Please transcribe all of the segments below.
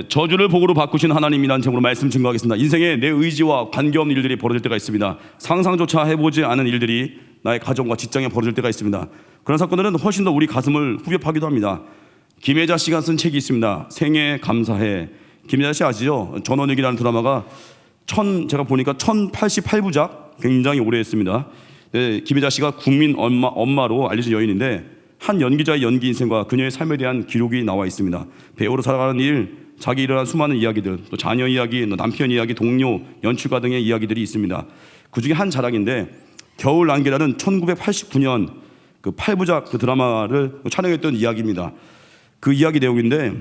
저주를 복으로 바꾸신 하나님이라는 제목으로 말씀 증거하겠습니다. 인생에 내 의지와 관계없는 일들이 벌어질 때가 있습니다. 상상조차 해보지 않은 일들이 나의 가정과 직장에 벌어질 때가 있습니다. 그런 사건들은 훨씬 더 우리 가슴을 후벼파기도 합니다. 김혜자 씨가 쓴 책이 있습니다. 생애 감사해. 김혜자 씨 아시죠? 전원일기라는 드라마가 제가 보니까 1088부작 굉장히 오래 했습니다. 김혜자 씨가 국민 엄마로 알려진 여인인데 한 연기자의 연기 인생과 그녀의 삶에 대한 기록이 나와 있습니다. 배우로 살아가는 일, 자기 일어난 수많은 이야기들, 또 자녀 이야기, 남편 이야기, 동료, 연출가 등의 이야기들이 있습니다. 그 중에 한 자락인데 겨울 안개라는 1989년 그 8부작 그 드라마를 촬영했던 이야기입니다. 그 이야기 내용인데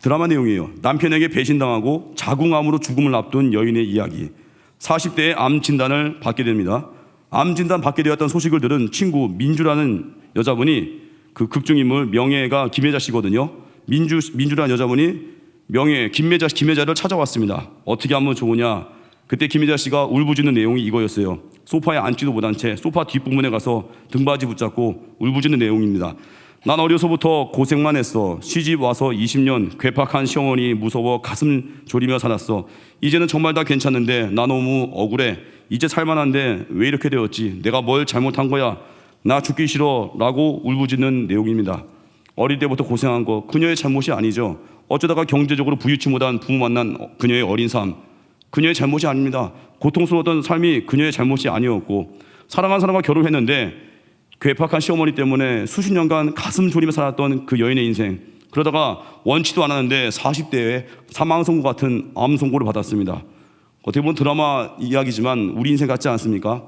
드라마 내용이에요. 남편에게 배신당하고 자궁암으로 죽음을 앞둔 여인의 이야기. 40대에 암 진단을 받게 됩니다. 암 진단 받게 되었던 소식을 들은 친구 민주라는 여자분이 그 극중인물 명예가 김혜자 씨거든요. 민주라는 여자분이 김혜자를 찾아왔습니다. 어떻게 하면 좋으냐. 그때 김혜자 씨가 울부짖는 내용이 이거였어요. 소파에 앉지도 못한 채 소파 뒷부분에 가서 등받이 붙잡고 울부짖는 내용입니다. 난 어려서부터 고생만 했어. 시집 와서 20년 괴팍한 시어머니 무서워 가슴 졸이며 살았어. 이제는 정말 다 괜찮은데 나 너무 억울해. 이제 살만한데 왜 이렇게 되었지? 내가 뭘 잘못한 거야? 나 죽기 싫어 라고 울부짖는 내용입니다. 어릴 때부터 고생한 거 그녀의 잘못이 아니죠. 어쩌다가 경제적으로 부유치 못한 부모 만난 그녀의 어린 삶, 그녀의 잘못이 아닙니다. 고통스러웠던 삶이 그녀의 잘못이 아니었고, 사랑한 사람과 결혼했는데 괴팍한 시어머니 때문에 수십 년간 가슴 졸이며 살았던 그 여인의 인생, 그러다가 원치도 않았는데 40대에 사망 선고 같은 암 선고를 받았습니다. 어떻게 보면 드라마 이야기지만 우리 인생 같지 않습니까?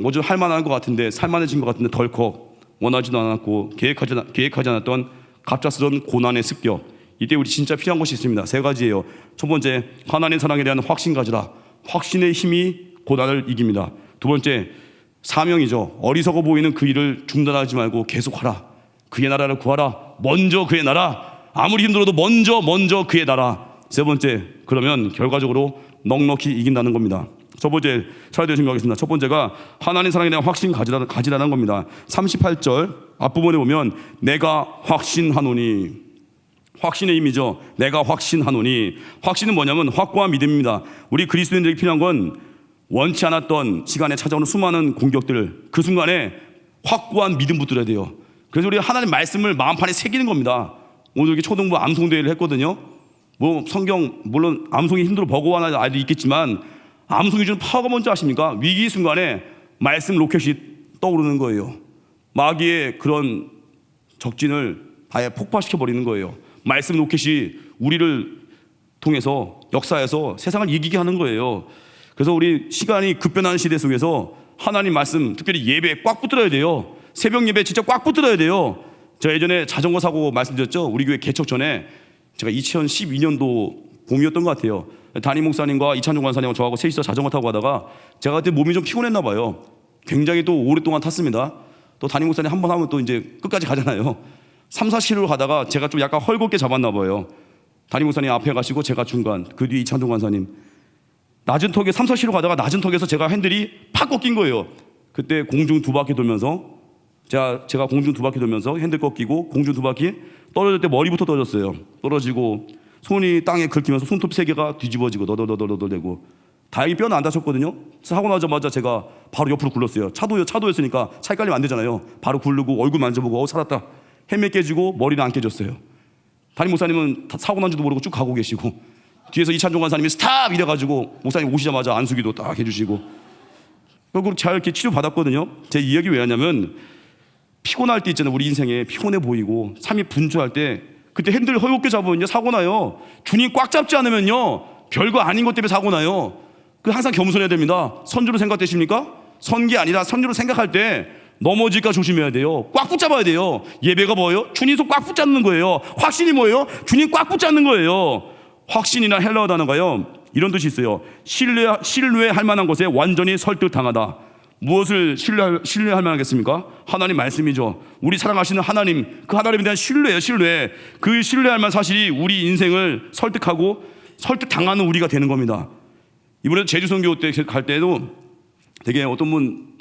뭐좀 할만한 것 같은데, 살만해진 것 같은데 덜컥 원하지도 않았고 계획하지 않았던 갑작스러운 고난의 습격. 이때 우리 진짜 필요한 것이 있습니다. 세 가지예요. 첫 번째, 하나님 사랑에 대한 확신 가지라. 확신의 힘이 고난을 이깁니다. 두 번째, 사명이죠. 어리석어 보이는 그 일을 중단하지 말고 계속하라. 그의 나라를 구하라. 먼저 그의 나라. 아무리 힘들어도 먼저 그의 나라. 세 번째, 그러면 결과적으로 넉넉히 이긴다는 겁니다. 첫 번째 차례되어 증거하겠습니다. 첫 번째가 하나님 사랑에 대한 확신 가지라는 겁니다. 38절 앞부분에 보면 내가 확신하노니, 확신의 힘이죠. 내가 확신하노니. 확신은 뭐냐면 확고한 믿음입니다. 우리 그리스도인들에게 필요한 건 원치 않았던 시간에 찾아오는 수많은 공격들, 그 순간에 확고한 믿음 붙들어야 돼요. 그래서 우리 하나님 말씀을 마음판에 새기는 겁니다. 오늘 이렇게 초등부 암송대회를 했거든요. 뭐 성경 물론 암송이 힘들어 버거워하는 아이도 있겠지만 암송이 주는 파워가 뭔지 아십니까? 위기 순간에 말씀 로켓이 떠오르는 거예요. 마귀의 그런 적진을 아예 폭파시켜 버리는 거예요. 말씀 로켓이 우리를 통해서 역사에서 세상을 이기게 하는 거예요. 그래서 우리 시간이 급변하는 시대 속에서 하나님 말씀, 특별히 예배에 꽉 붙들어야 돼요. 새벽 예배 진짜 꽉 붙들어야 돼요. 제가 예전에 자전거 사고 말씀드렸죠. 우리 교회 개척 전에 제가 2012년도 봄이었던 것 같아요. 담임 목사님과 이찬종 관사님과 저하고 셋이서 자전거 타고 가다가 제가 그때 몸이 좀 피곤했나 봐요. 굉장히 또 오랫동안 탔습니다. 또 담임 목사님 한 번 하면 또 이제 끝까지 가잖아요. 3, 4km로 가다가 제가 좀 약간 헐겁게 잡았나 봐요. 담임 목사님 앞에 가시고 제가 중간, 그 뒤에 이찬종 관사님. 낮은 턱에 3, 4km 가다가 낮은 턱에서 제가 핸들이 팍 꺾인 거예요. 그때 공중 두 바퀴 돌면서 제가 공중 두 바퀴 돌면서 핸들 꺾이고 공중 두 바퀴 떨어질 때 머리부터 떨어졌어요. 떨어지고 손이 땅에 긁히면서 손톱 세 개가 뒤집어지고 너덜너덜너덜대고, 다행히 뼈는 안 다쳤거든요. 사고 나자마자 제가 바로 옆으로 굴렀어요. 차도였으니까 차 헷갈리면 안 되잖아요. 바로 굴르고 얼굴 만져보고 살았다. 헬멧 깨지고 머리는 안 깨졌어요. 담임 목사님은 사고 난지도 모르고 쭉 가고 계시고, 뒤에서 이찬종 관사님이 스탑 이래가지고 목사님 오시자마자 안수기도 딱 해주시고, 결국 잘 이렇게 치료 받았거든요. 제 이야기 왜 하냐면, 피곤할 때 있잖아요. 우리 인생에 피곤해 보이고 삶이 분주할 때 그때 핸들 헐겁게 잡으면요 사고 나요. 주님 꽉 잡지 않으면요 별거 아닌 것 때문에 사고 나요. 그 항상 겸손해야 됩니다. 선주로 생각되십니까? 선기 아니라 선주로 생각할 때 넘어질까 조심해야 돼요. 꽉 붙잡아야 돼요. 예배가 뭐예요? 주님 손 꽉 붙잡는 거예요. 확신이 뭐예요? 주님 꽉 붙잡는 거예요. 확신이나 헬라어 단어가요 이런 뜻이 있어요. 신뢰할 만한 것에 완전히 설득당하다. 무엇을 신뢰할 만하겠습니까? 하나님 말씀이죠. 우리 사랑하시는 하나님, 그 하나님에 대한 신뢰예요. 신뢰. 그 신뢰할 만한 사실이 우리 인생을 설득하고 설득당하는 우리가 되는 겁니다. 이번에 제주 선교 때 갈 때도 되게 어떤 분,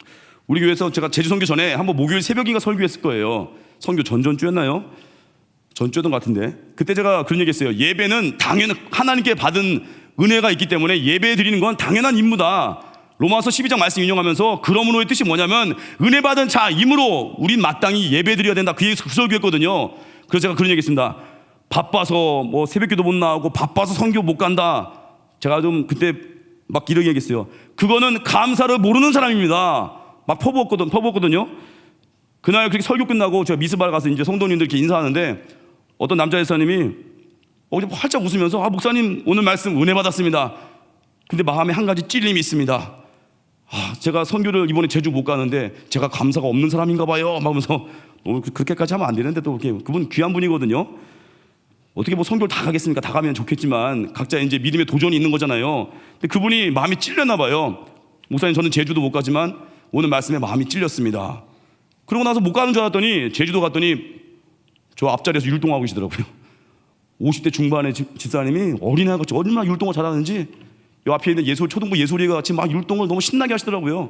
우리 교회에서 제가 제주 선교 전에 한번 목요일 새벽인가 설교했을 거예요. 선교 전전주였나요? 전주였던 것 같은데, 그때 제가 그런 얘기했어요. 예배는 당연히 하나님께 받은 은혜가 있기 때문에 예배 드리는 건 당연한 임무다. 로마서 12장 말씀 인용하면서 그러므로의 뜻이 뭐냐면 은혜 받은 자임으로 우린 마땅히 예배 드려야 된다. 그 설교했거든요. 그래서 제가 그런 얘기했습니다. 바빠서 뭐 새벽기도 못 나오고 바빠서 선교 못 간다. 제가 좀 그때 막 이렇게 얘기했어요. 그거는 감사를 모르는 사람입니다. 막 퍼부었거든요. 그날 그렇게 설교 끝나고 제가 미스바를 가서 이제 성도님들께 인사하는데 어떤 남자 목사님이 활짝 웃으면서 목사님 오늘 말씀 은혜 받았습니다. 근데 마음에 한 가지 찔림이 있습니다. 제가 선교를 이번에 제주 못 가는데 제가 감사가 없는 사람인가 봐요. 막 하면서 그렇게까지 하면 안 되는데 또 그분 귀한 분이거든요. 어떻게 뭐 선교를 다 가겠습니까? 다 가면 좋겠지만 각자 이제 믿음의 도전이 있는 거잖아요. 근데 그분이 마음이 찔렸나 봐요. 목사님 저는 제주도 못 가지만 오늘 말씀에 마음이 찔렸습니다. 그러고 나서 못 가는 줄 알았더니 제주도 갔더니 저 앞자리에서 율동하고 계시더라고요. 50대 중반의 집사님이 어린아이같이 얼마나 율동을 잘하는지 이 앞에 있는 초등부 예술이가 같이 막 율동을 너무 신나게 하시더라고요.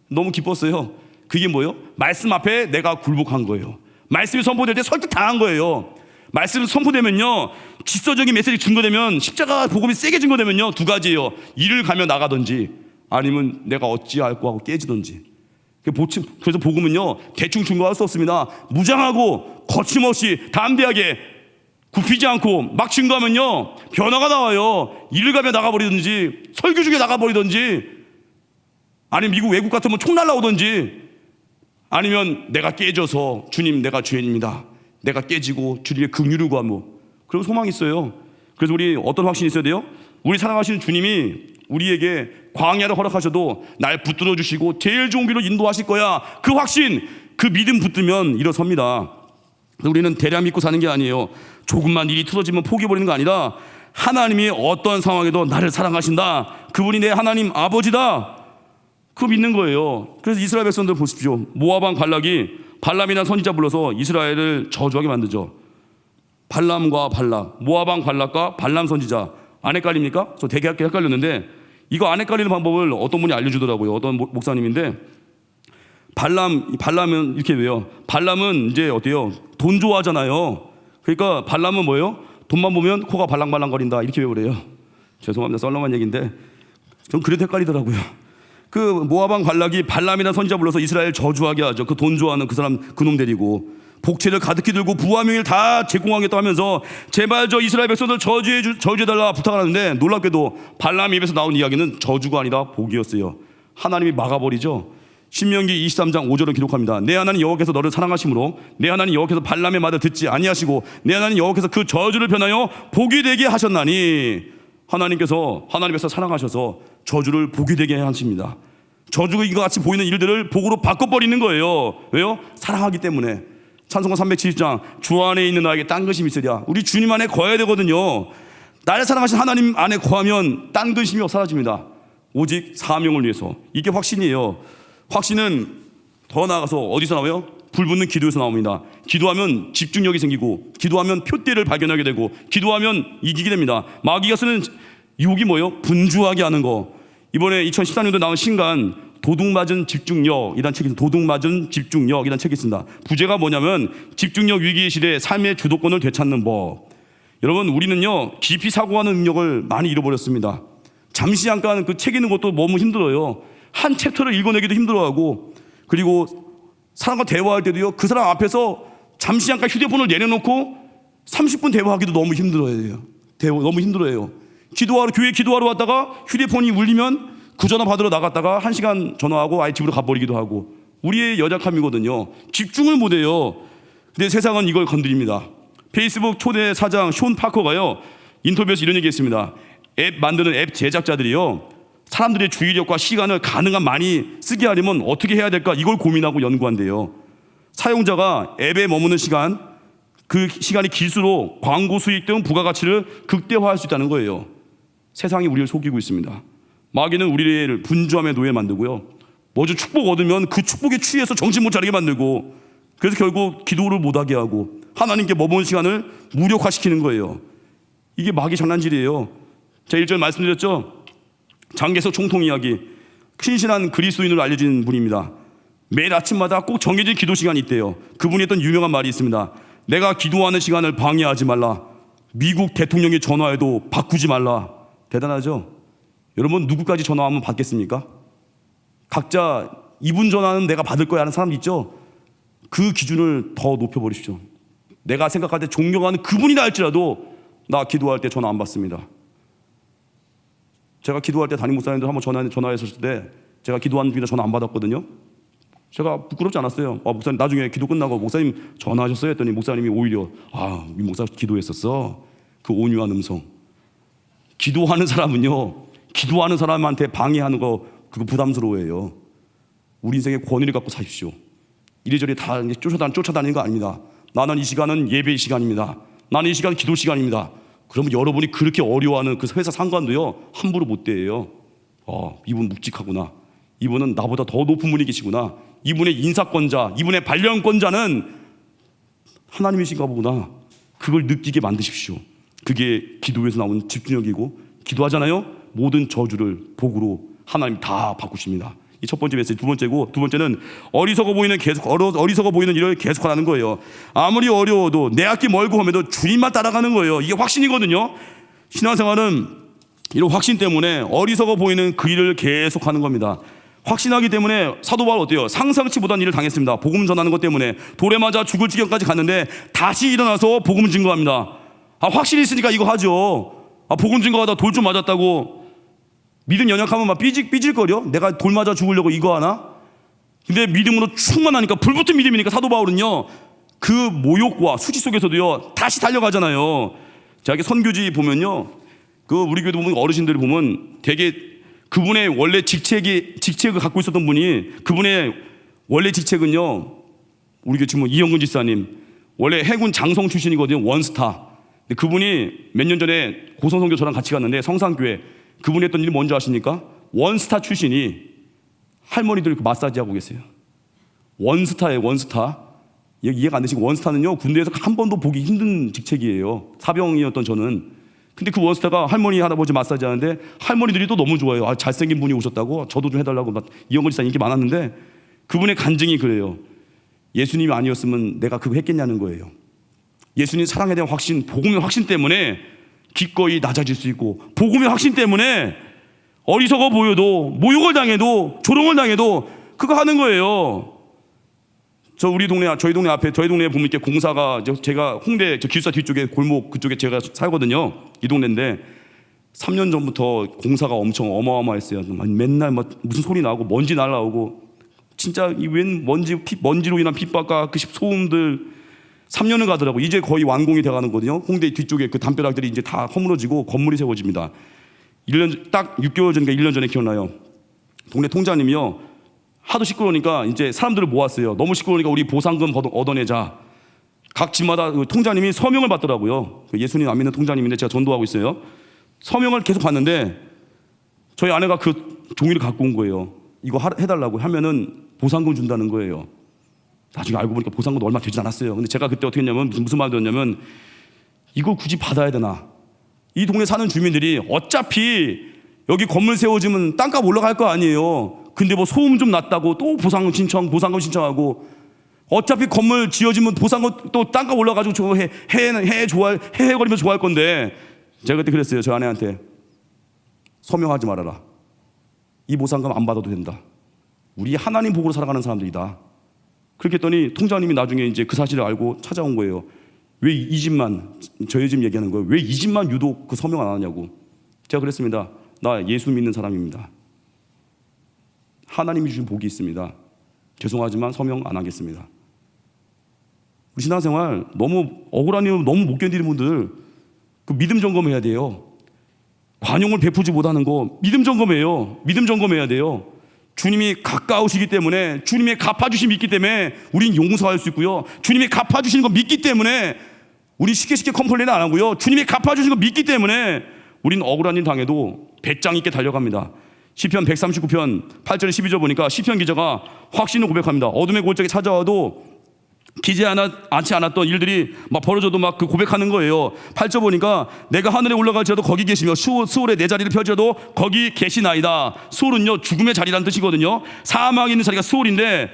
너무 기뻤어요. 그게 뭐예요? 말씀 앞에 내가 굴복한 거예요. 말씀이 선포될 때 설득당한 거예요. 말씀이 선포되면요, 질서적인 메시지 증거되면, 십자가 복음이 세게 증거되면요, 두 가지예요. 이를 가며 나가든지 아니면 내가 어찌할꼬 하고 깨지든지. 그래서 복음은요 대충 증거할 수 없습니다. 무장하고 거침없이 담대하게 굽히지 않고 막 증거하면요 변화가 나와요. 이를 가며 나가버리든지 설교 중에 나가버리든지 아니면 미국 외국 같으면 총 날라오든지 아니면 내가 깨져서 주님 내가 죄인입니다. 내가 깨지고 주님의 긍휼을 구하고 그리고 소망이 있어요. 그래서 우리 어떤 확신이 있어야 돼요? 우리 사랑하시는 주님이 우리에게 광야를 허락하셔도 날 붙들어 주시고 제일 좋은 길로 인도하실 거야. 그 확신, 그 믿음 붙들면 일어섭니다. 우리는 대략 믿고 사는 게 아니에요. 조금만 일이 틀어지면 포기해버리는 거 아니라 하나님이 어떤 상황에도 나를 사랑하신다. 그분이 내 하나님 아버지다. 그거 믿는 거예요. 그래서 이스라엘 백성들 보십시오. 모압 왕 발락이 발람이라는 선지자 불러서 이스라엘을 저주하게 만들죠. 발람과 발락, 모압 왕 발락과 발람 선지자 안 헷갈립니까? 저 되게 헷갈렸는데 이거 안 헷갈리는 방법을 어떤 분이 알려주더라고요. 어떤 목사님인데 발람은 이렇게 왜요? 발람은 이제 어때요? 돈 좋아하잖아요. 그러니까 발람은 뭐예요? 돈만 보면 코가 발랑발랑거린다 이렇게 외우래요. 죄송합니다. 썰렁한 얘기인데 전 그래도 헷갈리더라고요. 그 모압 왕 발락이 발람이라는 선지자 불러서 이스라엘 저주하게 하죠. 그 돈 좋아하는 그 사람 그놈 데리고 복채를 가득히 들고 부와 명예를 다 제공하겠다 하면서 제발 저 이스라엘 백성들 저주해달라 부탁하는데 놀랍게도 발람 입에서 나온 이야기는 저주가 아니라 복이었어요. 하나님이 막아버리죠. 신명기 23장 5절을 기록합니다. 내 하나님 여호와께서 너를 사랑하심으로 내 하나님 여호와께서 발람의 말을 듣지 아니하시고 내 하나님 여호와께서 그 저주를 변하여 복이 되게 하셨나니 하나님께서 사랑하셔서 저주를 복이 되게 하십니다. 저주가 이거 같이 보이는 일들을 복으로 바꿔버리는 거예요. 왜요? 사랑하기 때문에. 찬송가 370장 주 안에 있는 나에게 딴 근심이 있으랴. 우리 주님 안에 거해야 되거든요. 나를 사랑하신 하나님 안에 거하면 딴 근심이 사라집니다. 오직 사명을 위해서. 이게 확신이에요. 확신은 더 나아가서 어디서 나와요? 불붙는 기도에서 나옵니다. 기도하면 집중력이 생기고 기도하면 표대를 발견하게 되고 기도하면 이기게 됩니다. 마귀가 쓰는 유혹이 뭐예요? 분주하게 하는 거. 이번에 2014년도에 나온 신간 도둑맞은 집중력이라는 책이 있습니다. 도둑맞은 집중력이라는 책이 있습니다. 부제가 뭐냐면 집중력 위기 시대에 삶의 주도권을 되찾는 법. 여러분 우리는요 깊이 사고하는 능력을 많이 잃어버렸습니다. 잠시 잠깐 그 책 읽는 것도 너무 힘들어요. 한 챕터를 읽어내기도 힘들어하고 그리고 사람과 대화할 때도요 그 사람 앞에서 잠시 잠깐 휴대폰을 내려놓고 30분 대화하기도 너무 힘들어해요. 너무 힘들어해요. 교회 기도하러 왔다가 휴대폰이 울리면 그 전화 받으러 나갔다가 1시간 전화하고 아예 집으로 가버리기도 하고 우리의 연약함이거든요. 집중을 못해요. 근데 세상은 이걸 건드립니다. 페이스북 초대 사장 숀 파커가요 인터뷰에서 이런 얘기했습니다. 앱 만드는 앱 제작자들이요 사람들의 주의력과 시간을 가능한 많이 쓰게 하려면 어떻게 해야 될까 이걸 고민하고 연구한대요. 사용자가 앱에 머무는 시간 그 시간이 길수록 광고 수익 등 부가가치를 극대화할 수 있다는 거예요. 세상이 우리를 속이고 있습니다. 마귀는 우리를 분주함의 노예 만들고요. 먼저 축복 얻으면 그 축복에 취해서 정신 못 차리게 만들고 그래서 결국 기도를 못하게 하고 하나님께 머무는 시간을 무력화시키는 거예요. 이게 마귀 장난질이에요. 제가 1절 말씀드렸죠. 장개석 총통 이야기. 신실한 그리스도인으로 알려진 분입니다. 매일 아침마다 꼭 정해진 기도 시간이 있대요. 그분이 했던 유명한 말이 있습니다. 내가 기도하는 시간을 방해하지 말라. 미국 대통령이 전화해도 바꾸지 말라. 대단하죠? 여러분, 누구까지 전화하면 받겠습니까? 각자 이분 전화는 내가 받을 거야 하는 사람 있죠? 그 기준을 더 높여버리십시오. 내가 생각할 때 존경하는 그분이라 할지라도 나 기도할 때 전화 안 받습니다. 제가 기도할 때 담임 목사님들 한번 전화했을 때 제가 기도하는 중이라 전화 안 받았거든요. 제가 부끄럽지 않았어요. 목사님 나중에 기도 끝나고 목사님 전화하셨어요 했더니 목사님이 오히려 이 목사 기도했었어. 그 온유한 음성. 기도하는 사람은요, 기도하는 사람한테 방해하는 거 그거 부담스러워해요. 우리 인생의 권위를 갖고 사십시오. 이리저리 다 쫓아다니는 거 아닙니다. 나는 이 시간은 예배의 시간입니다. 나는 이 시간은 기도 시간입니다. 그러면 여러분이 그렇게 어려워하는 그 회사 상관도요 함부로 못 대해요. 이분 묵직하구나. 이분은 나보다 더 높은 분이 계시구나. 이분의 인사권자, 이분의 발령권자는 하나님이신가 보구나. 그걸 느끼게 만드십시오. 그게 기도에서 나오는 집중력이고, 기도하잖아요, 모든 저주를 복으로 하나님 다 바꾸십니다. 이 첫 번째 메시지. 두 번째는 어리석어 보이는 일을 계속하라는 거예요. 아무리 어려워도 내 앞이 멀고 하면도 주님만 따라가는 거예요. 이게 확신이거든요. 신앙생활은 이런 확신 때문에 어리석어 보이는 그 일을 계속하는 겁니다. 확신하기 때문에 사도 바울 어때요? 상상치 못한 일을 당했습니다. 복음 전하는 것 때문에 돌에 맞아 죽을 지경까지 갔는데 다시 일어나서 복음 증거합니다. 확신이 있으니까 이거 하죠. 복음 증거하다 돌 좀 맞았다고 믿음 연약하면 막 삐질거려? 내가 돌 맞아 죽으려고 이거 하나? 근데 믿음으로 충만하니까, 불붙은 믿음이니까 사도 바울은요 그 모욕과 수치 속에서도요 다시 달려가잖아요. 제가 선교지 보면요, 그 우리 교회 보면 어르신들을 보면 되게 그분의 원래 직책을 갖고 있었던 분이, 그분의 원래 직책은요, 우리 교회 지금 이영근 지사님 원래 해군 장성 출신이거든요. 원스타. 근데 그분이 몇 년 전에 고성선교 저랑 같이 갔는데 성산교회, 그분이 했던 일이 뭔지 아십니까? 원스타 출신이 할머니들 마사지 하고 계세요. 원스타예요, 원스타. 이해가 안 되시고, 원스타는요 군대에서 한 번도 보기 힘든 직책이에요. 사병이었던 저는. 근데 그 원스타가 할머니 할아버지 마사지 하는데 할머니들이 또 너무 좋아요. 잘생긴 분이 오셨다고 저도 좀 해달라고. 이영건 지사 인기 많았는데 그분의 간증이 그래요. 예수님이 아니었으면 내가 그거 했겠냐는 거예요. 예수님 사랑에 대한 확신, 복음의 확신 때문에 기꺼이 낮아질 수 있고, 복음의 확신 때문에 어리석어 보여도, 모욕을 당해도, 조롱을 당해도 그거 하는 거예요. 저희 동네 앞에 보면 이렇게 공사가, 제가 홍대 기숙사 뒤쪽에 골목 그쪽에 제가 살거든요. 이 동네인데 3년 전부터 공사가 엄청 어마어마했어요. 맨날 무슨 소리 나고 먼지 날라오고, 진짜 웬 먼지로 인한 핍박과 그 소음들 3년을 가더라고. 이제 거의 완공이 돼가는 거거든요. 홍대 뒤쪽에 그 담벼락들이 이제 다 허물어지고 건물이 세워집니다. 1년 딱 6개월 전인가 1년 전에 기억나요. 동네 통장님이요, 하도 시끄러우니까 이제 사람들을 모았어요. 너무 시끄러우니까 우리 보상금 얻어내자. 각 집마다 그 통장님이 서명을 받더라고요. 예수님 안 믿는 통장님인데 제가 전도하고 있어요. 서명을 계속 받는데 저희 아내가 그 종이를 갖고 온 거예요. 이거 해달라고 하면은 보상금 준다는 거예요. 나중에 알고 보니까 보상금도 얼마 되지 않았어요. 근데 제가 그때 어떻게 했냐면, 무슨 말을 들었냐면, 이걸 굳이 받아야 되나? 이 동네 사는 주민들이 어차피 여기 건물 세워지면 땅값 올라갈 거 아니에요. 근데 뭐 소음 좀 났다고 또 보상금 신청하고, 어차피 건물 지어지면 보상금 또 땅값 올라가지고 저거 해거리면서 좋아할 건데, 제가 그때 그랬어요. 저 아내한테 서명하지 말아라. 이 보상금 안 받아도 된다. 우리 하나님 복으로 살아가는 사람들이다. 그렇게 했더니 통장님이 나중에 이제 그 사실을 알고 찾아온 거예요. 왜 이 집만, 저희 집 얘기하는 거예요. 왜 이 집만 유독 그 서명 안 하냐고. 제가 그랬습니다. 나 예수 믿는 사람입니다. 하나님이 주신 복이 있습니다. 죄송하지만 서명 안 하겠습니다. 우리 신앙생활 너무 억울한 일 너무 못 견디는 분들, 그 믿음 점검해야 돼요. 관용을 베푸지 못하는 거 믿음 점검해요. 믿음 점검해야 돼요. 주님이 가까우시기 때문에, 주님의 갚아주심이 있기 때문에 우린 용서할 수 있고요. 주님이 갚아주시는 거 믿기 때문에 우리 쉽게 컴플레인 안 하고요. 주님이 갚아주시는 거 믿기 때문에 우린 억울한 일 당해도 배짱 있게 달려갑니다. 시편 139편 8절에 12절 보니까 시편 기자가 확신을 고백합니다. 어둠의 골짜기 찾아와도 기지 않지 않았던 일들이 막 벌어져도 막 그 고백하는 거예요. 8절 보니까 내가 하늘에 올라갈지라도 거기 계시며 수월에 내 자리를 펴지어도 거기 계시나이다. 수월은요 죽음의 자리라는 뜻이거든요. 사망이 있는 자리가 수월인데,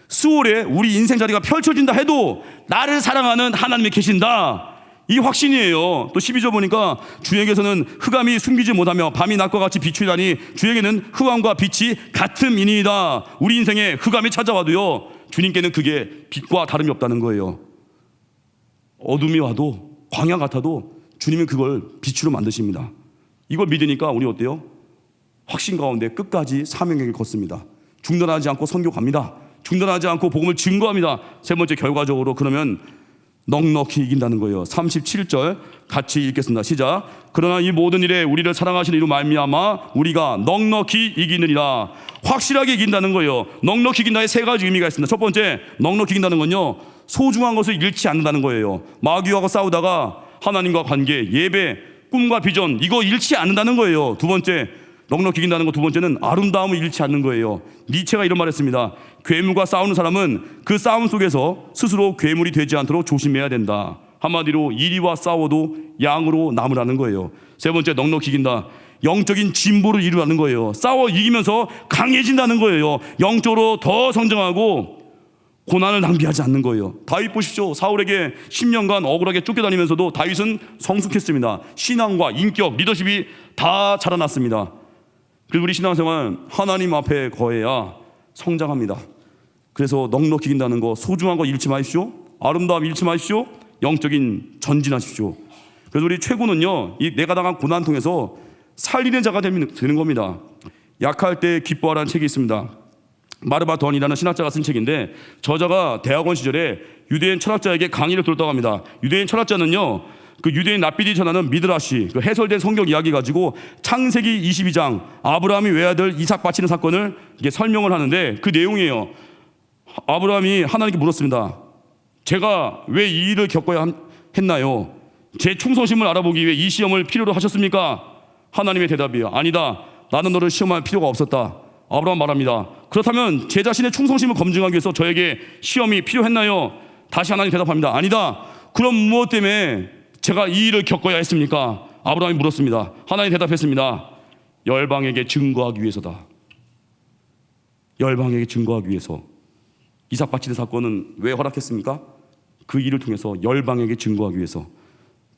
수월에 우리 인생 자리가 펼쳐진다 해도 나를 사랑하는 하나님이 계신다. 이 확신이에요. 또 12절 보니까 주에게서는 흑암이 숨기지 못하며 밤이 낮과 같이 비추다니 주에게는 흑암과 빛이 같음이니이다. 우리 인생에 흑암이 찾아와도요, 주님께는 그게 빛과 다름이 없다는 거예요. 어둠이 와도 광야 같아도 주님은 그걸 빛으로 만드십니다. 이걸 믿으니까 우리 어때요? 확신 가운데 끝까지 사명을 걷습니다. 중단하지 않고 선교 갑니다. 중단하지 않고 복음을 증거합니다. 세 번째, 결과적으로 그러면 넉넉히 이긴다는 거예요. 37절 같이 읽겠습니다. 시작. 그러나 이 모든 일에 우리를 사랑하시는 이로 말미암아 우리가 넉넉히 이기느니라. 확실하게 이긴다는 거예요. 넉넉히 이긴다에 세 가지 의미가 있습니다. 첫 번째, 넉넉히 이긴다는 건요, 소중한 것을 잃지 않는다는 거예요. 마귀하고 싸우다가 하나님과 관계, 예배, 꿈과 비전, 이거 잃지 않는다는 거예요. 두 번째, 넉넉히 이긴다는 거 두 번째는 아름다움을 잃지 않는 거예요. 니체가 이런 말 했습니다. 괴물과 싸우는 사람은 그 싸움 속에서 스스로 괴물이 되지 않도록 조심해야 된다. 한마디로 이리와 싸워도 양으로 남으라는 거예요. 세 번째, 넉넉히 이긴다. 영적인 진보를 이루라는 거예요. 싸워 이기면서 강해진다는 거예요. 영적으로 더 성장하고 고난을 낭비하지 않는 거예요. 다윗 보십시오. 사울에게 10년간 억울하게 쫓겨다니면서도 다윗은 성숙했습니다. 신앙과 인격, 리더십이 다 자라났습니다. 그리고 우리 신앙생활 하나님 앞에 거해야 성장합니다. 그래서 넉넉히 이긴다는 거, 소중한 거 잃지 마십시오. 아름다움 잃지 마십시오. 영적인 전진하십시오. 그래서 우리 최고는요, 이 내가 당한 고난 통해서 살리는 자가 되는 겁니다. 약할 때 기뻐하라는 책이 있습니다. 마르바 던이라는 신학자가 쓴 책인데, 저자가 대학원 시절에 유대인 철학자에게 강의를 들었다고 합니다. 유대인 철학자는요, 그 유대인 랍비디 전하는 미드라시, 그 해설된 성경 이야기 가지고 창세기 22장 아브라함이 외아들 이삭 바치는 사건을 이게 설명을 하는데, 그 내용이에요. 아브라함이 하나님께 물었습니다. 제가 왜 이 일을 겪어야 했나요? 제 충성심을 알아보기 위해 이 시험을 필요로 하셨습니까? 하나님의 대답이에요. 아니다. 나는 너를 시험할 필요가 없었다. 아브라함 말합니다. 그렇다면 제 자신의 충성심을 검증하기 위해서 저에게 시험이 필요했나요? 다시 하나님 대답합니다. 아니다. 그럼 무엇 때문에 제가 이 일을 겪어야 했습니까? 아브라함이 물었습니다. 하나님 대답했습니다. 열방에게 증거하기 위해서다. 열방에게 증거하기 위해서. 이삭 바치는 사건은 왜 허락했습니까? 그 일을 통해서 열방에게 증거하기 위해서.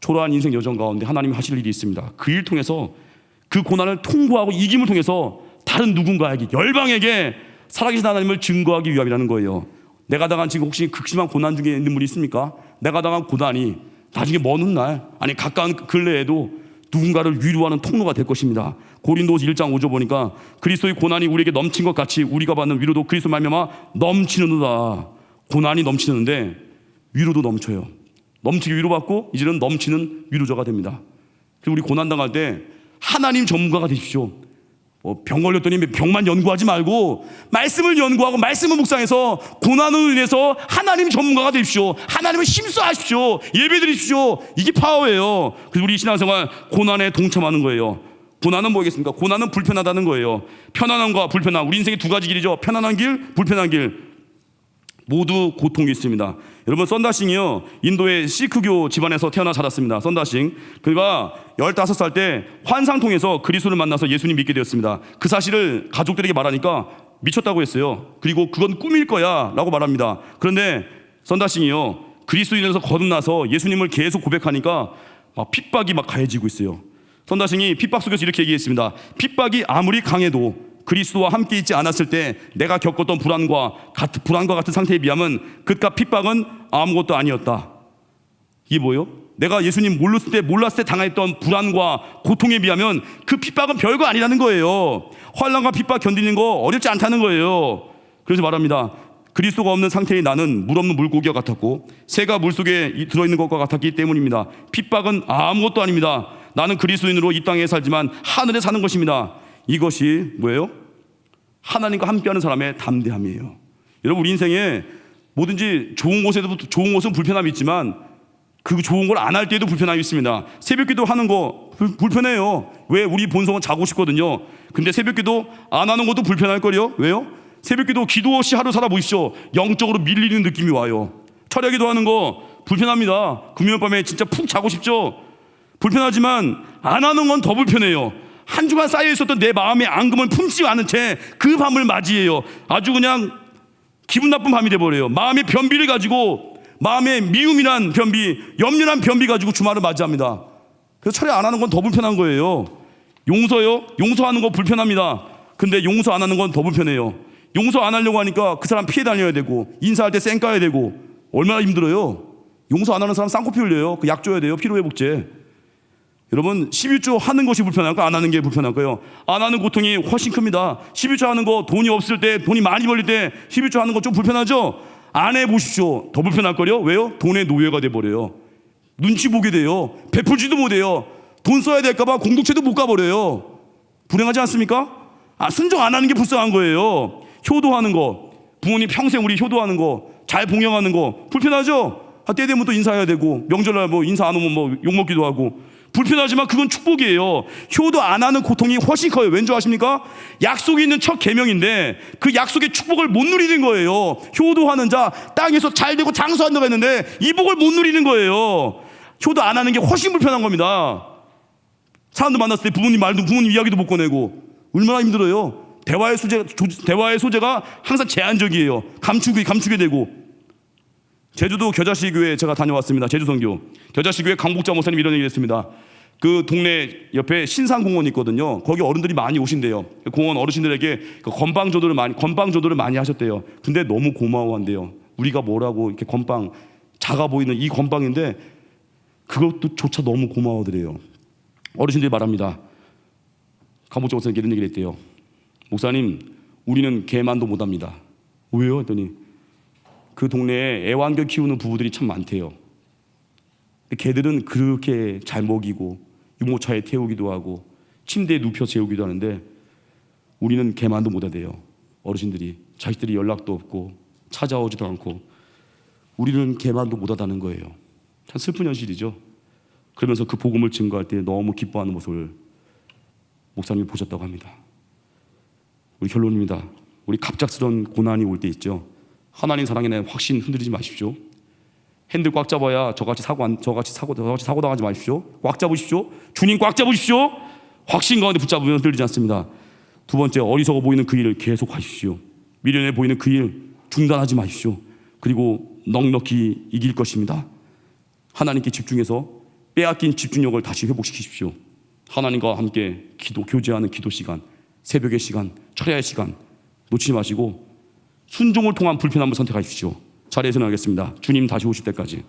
초라한 인생 여정 가운데 하나님이 하실 일이 있습니다. 그 일을 통해서, 그 고난을 통과하고 이김을 통해서 다른 누군가에게, 열방에게 살아계신 하나님을 증거하기 위함이라는 거예요. 내가 당한 지금 혹시 극심한 고난 중에 있는 분이 있습니까? 내가 당한 고난이 나중에 먼 훗날, 아니 가까운 근래에도 누군가를 위로하는 통로가 될 것입니다. 고린도서 1장 5절 보니까 그리스도의 고난이 우리에게 넘친 것 같이 우리가 받는 위로도 그리스도 말미암아 넘치는도다. 고난이 넘치는데 위로도 넘쳐요. 넘치게 위로받고 이제는 넘치는 위로자가 됩니다. 그리고 우리 고난 당할 때 하나님 전문가가 되십시오. 병 걸렸더니 병만 연구하지 말고 말씀을 연구하고 말씀을 묵상해서 고난으로 인해서 하나님 전문가가 되십시오. 하나님을 힘써하십시오. 예배드리십시오. 이게 파워예요. 그래서 우리 신앙생활 고난에 동참하는 거예요. 고난은 뭐겠습니까? 고난은 불편하다는 거예요. 편안함과 불편함, 우리 인생의 두 가지 길이죠. 편안한 길, 불편한 길, 모두 고통이 있습니다. 여러분, 썬다싱이요, 인도의 시크교 집안에서 태어나 자랐습니다. 썬다싱, 그가 15살 때 환상 통해서 그리스도를 만나서 예수님 믿게 되었습니다. 그 사실을 가족들에게 말하니까 미쳤다고 했어요. 그리고 그건 꿈일 거야 라고 말합니다. 그런데 썬다싱이요, 그리스도인에서 거듭나서 예수님을 계속 고백하니까 막 핍박이 막 가해지고 있어요. 썬다싱이 핍박 속에서 이렇게 얘기했습니다. 핍박이 아무리 강해도 그리스도와 함께 있지 않았을 때 내가 겪었던 불안과 같은 상태에 비하면 그깟 핍박은 아무것도 아니었다. 이게 뭐예요? 내가 예수님 몰랐을 때 당했던 불안과 고통에 비하면 그 핍박은 별거 아니라는 거예요. 환난과 핍박 견디는 거 어렵지 않다는 거예요. 그래서 말합니다. 그리스도가 없는 상태의 나는 물 없는 물고기와 같았고 새가 물속에 들어있는 것과 같았기 때문입니다. 핍박은 아무것도 아닙니다. 나는 그리스도인으로 이 땅에 살지만 하늘에 사는 것입니다. 이것이 뭐예요? 하나님과 함께하는 사람의 담대함이에요. 여러분, 우리 인생에 뭐든지 좋은 곳은 불편함이 있지만 그 좋은 걸 안 할 때에도 불편함이 있습니다. 새벽기도 하는 거 불편해요. 왜? 우리 본성은 자고 싶거든요. 근데 새벽기도 안 하는 것도 불편할 거요. 왜요? 새벽기도 기도 없이 하루 살아보십시오. 영적으로 밀리는 느낌이 와요. 철야기도 하는 거 불편합니다. 금요일 밤에 진짜 푹 자고 싶죠. 불편하지만 안 하는 건 더 불편해요. 한 주간 쌓여 있었던 내 마음의 앙금을 품지 않은 채 그 밤을 맞이해요. 아주 그냥 기분 나쁜 밤이 돼버려요. 마음의 변비를 가지고, 마음의 미움이란 변비, 염려란 변비 가지고 주말을 맞이합니다. 그래서 차라리 안 하는 건 더 불편한 거예요. 용서요? 용서하는 거 불편합니다. 근데 용서 안 하는 건 더 불편해요. 용서 안 하려고 하니까 그 사람 피해 다녀야 되고, 인사할 때 쌩 까야 되고, 얼마나 힘들어요. 용서 안 하는 사람 쌍코피 흘려요. 그 약 줘야 돼요. 피로회복제. 여러분, 11조 하는 것이 불편할까요? 안 하는 게 불편할까요? 안 하는 고통이 훨씬 큽니다. 11조 하는 거, 돈이 없을 때, 돈이 많이 벌릴 때 11조 하는 거 좀 불편하죠? 안 해보십시오. 더 불편할걸요? 왜요? 돈의 노예가 돼버려요. 눈치 보게 돼요. 베풀지도 못해요. 돈 써야 될까봐 공동체도 못 가버려요. 불행하지 않습니까? 순종 안 하는 게 불쌍한 거예요. 효도하는 거, 부모님 평생 우리 효도하는 거, 잘 봉양하는 거 불편하죠? 때 되면 또 인사해야 되고, 명절날 뭐 인사 안 오면 뭐 욕먹기도 하고, 불편하지만 그건 축복이에요. 효도 안 하는 고통이 훨씬 커요. 왠지 아십니까? 약속이 있는 첫 계명인데 그 약속의 축복을 못 누리는 거예요. 효도하는 자 땅에서 잘 되고 장수한다고 했는데 이 복을 못 누리는 거예요. 효도 안 하는 게 훨씬 불편한 겁니다. 사람들 만났을 때 부모님 말도, 부모님 이야기도 못 꺼내고 얼마나 힘들어요. 대화의 소재가 항상 제한적이에요. 감추게 되고. 제주도 겨자씨교회 제가 다녀왔습니다. 제주선교 겨자씨교회 강복자 목사님 이런 얘기 했습니다. 그 동네 옆에 신산공원이 있거든요. 거기 어른들이 많이 오신대요. 공원 어르신들에게 그 건방조도를 많이 하셨대요. 근데 너무 고마워한대요. 우리가 뭐라고 이렇게 건방, 작아 보이는 이 건방인데 그것도 조차 너무 고마워드려요. 어르신들이 말합니다. 강복자 목사님께 이런 얘기를 했대요. 목사님, 우리는 개만도 못합니다. 왜요? 했더니 그 동네에 애완견 키우는 부부들이 참 많대요. 개들은 그렇게 잘 먹이고 유모차에 태우기도 하고 침대에 눕혀 재우기도 하는데 우리는 개만도 못하대요. 어르신들이, 자식들이 연락도 없고 찾아오지도 않고 우리는 개만도 못하다는 거예요. 참 슬픈 현실이죠. 그러면서 그 복음을 증거할 때 너무 기뻐하는 모습을 목사님이 보셨다고 합니다. 우리 결론입니다. 우리 갑작스러운 고난이 올 때 있죠. 하나님 사랑에 대한 확신 흔들리지 마십시오. 핸들 꽉 잡아야 저같이 사고 당하지 마십시오. 꽉 잡으십시오. 주님 꽉 잡으십시오. 확신 가운데 붙잡으면 흔들리지 않습니다. 두 번째, 어리석어 보이는 그 일을 계속 하십시오. 미련해 보이는 그 일 중단하지 마십시오. 그리고 넉넉히 이길 것입니다. 하나님께 집중해서 빼앗긴 집중력을 다시 회복시키십시오. 하나님과 함께 교제하는 기도 시간, 새벽의 시간, 철야의 시간 놓치지 마시고 순종을 통한 불편함을 선택하십시오. 자리에서 나가겠습니다. 주님 다시 오실 때까지.